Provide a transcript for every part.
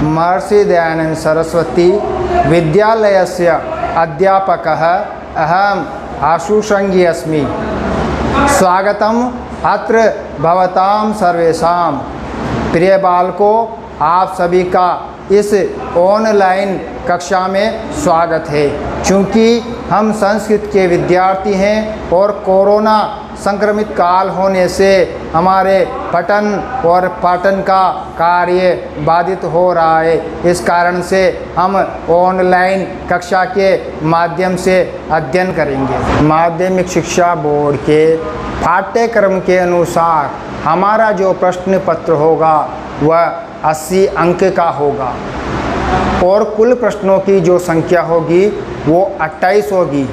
महर्षि दयानंद सरस्वती विद्यालयस्य अध्यापकः अहम् आशुषंगी अस्मि। स्वागतम् अत्र भवतां सर्वेषां। प्रिय बालकों, आप सभी का इस ऑनलाइन कक्षा में स्वागत है। चूँकि हम संस्कृत के विद्यार्थी हैं और कोरोना संक्रमित काल होने से हमारे पठन और पाठन का कार्य बाधित हो रहा है, इस कारण से हम ऑनलाइन कक्षा के माध्यम से अध्ययन करेंगे। माध्यमिक शिक्षा बोर्ड के पाठ्यक्रम के अनुसार हमारा जो प्रश्न पत्र होगा वह 80 अंक का होगा और कुल प्रश्नों की जो संख्या होगी वो 28 होगी।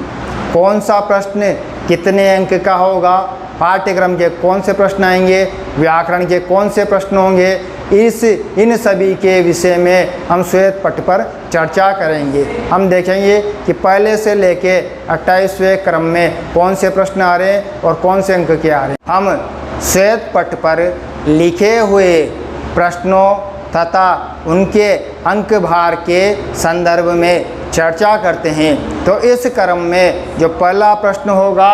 कौन सा प्रश्न कितने अंक का होगा, पाठ्यक्रम के कौन से प्रश्न आएंगे, व्याकरण के कौन से प्रश्न होंगे, इन सभी के विषय में हम श्वेत पट पर चर्चा करेंगे। हम देखेंगे कि पहले से लेके 28वें क्रम में कौन से प्रश्न आ रहे हैं और कौन से अंक के आ रहे हैं। हम श्वेत पट पर लिखे हुए प्रश्नों तथा उनके अंक भार के संदर्भ में चर्चा करते हैं। तो इस क्रम में जो पहला प्रश्न होगा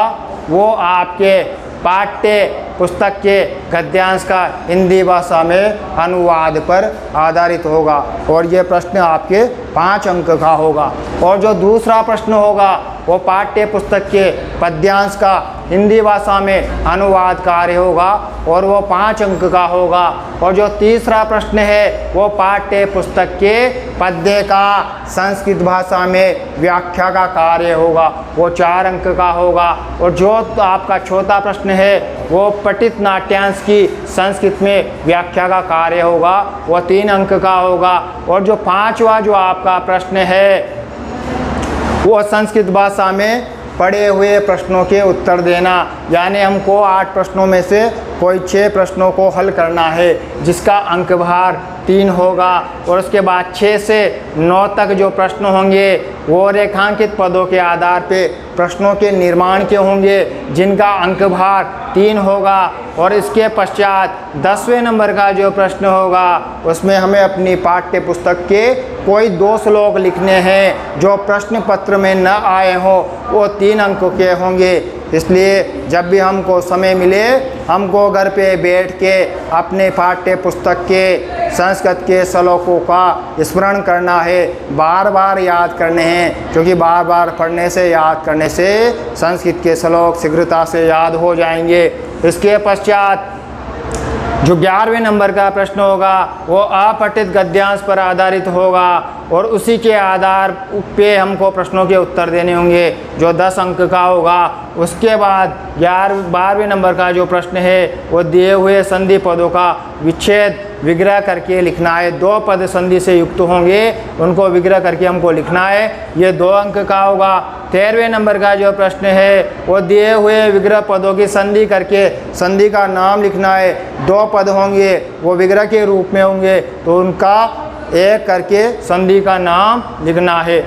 वो आपके पाठ्य पुस्तक के गद्यांश का हिंदी भाषा में अनुवाद पर आधारित होगा और ये प्रश्न आपके 5 अंक का होगा। और जो दूसरा प्रश्न होगा वो पाठ्य पुस्तक के पद्यांश का हिंदी भाषा में अनुवाद कार्य होगा और वो 5 अंक का होगा। और जो तीसरा प्रश्न है वो पाठ्य पुस्तक के पद्य का संस्कृत भाषा में व्याख्या का कार्य होगा, वो 4 अंक का होगा। और जो आपका चौथा प्रश्न है वो पठित नाट्यांश की संस्कृत में व्याख्या का कार्य होगा, वो 3 अंक का होगा। और जो 5वां जो आपका प्रश्न है वो संस्कृत भाषा में पढ़े हुए प्रश्नों के उत्तर देना, यानी हमको 8 प्रश्नों में से कोई 6 प्रश्नों को हल करना है जिसका अंक भार 3 होगा। और उसके बाद 6 से 9 तक जो प्रश्न होंगे वो रेखांकित पदों के आधार पे प्रश्नों के निर्माण के होंगे जिनका अंक भार 3 होगा। और इसके पश्चात 10वें नंबर का जो प्रश्न होगा उसमें हमें अपनी पाठ्य पुस्तक के कोई 2 श्लोक लिखने हैं जो प्रश्न पत्र में न आए हों, वो 3 अंक के होंगे। इसलिए जब भी हमको समय मिले हमको घर पे बैठ के अपने पाठ्य पुस्तक के संस्कृत के श्लोकों का स्मरण करना है, बार बार याद करने हैं, क्योंकि बार बार पढ़ने से याद करने से संस्कृत के श्लोक शीघ्रता से याद हो जाएंगे। इसके पश्चात जो 11वें नंबर का प्रश्न होगा वो अपठित गद्यांश पर आधारित होगा और उसी के आधार पे हमको प्रश्नों के उत्तर देने होंगे जो 10 अंक का होगा। उसके बाद 12वें नंबर का जो प्रश्न है वो दिए हुए संधि पदों का विच्छेद विग्रह करके लिखना है। 2 पद संधि से युक्त होंगे, उनको विग्रह करके हमको लिखना है, ये 2 अंक का होगा। 13वें नंबर का जो प्रश्न है वो दिए हुए विग्रह पदों की संधि करके संधि का नाम लिखना है। 2 पद होंगे वो विग्रह के रूप में होंगे तो उनका एक करके संधि का नाम लिखना है।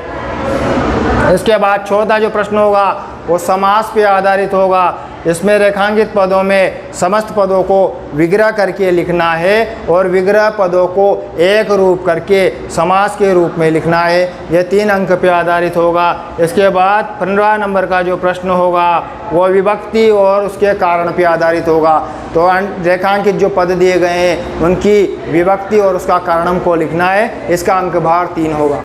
इसके बाद चौथा जो प्रश्न होगा वो समास पे आधारित होगा। इसमें रेखांकित पदों में समस्त पदों को विग्रह करके लिखना है और विग्रह पदों को एक रूप करके समास के रूप में लिखना है। यह 3 अंक पे आधारित होगा। इसके बाद 15 नंबर का जो प्रश्न होगा वो विभक्ति और उसके कारण पे आधारित होगा। तो रेखांकित जो पद दिए गए हैं उनकी विभक्ति और उसका कारण हमको लिखना है। इसका अंक भार 3 होगा।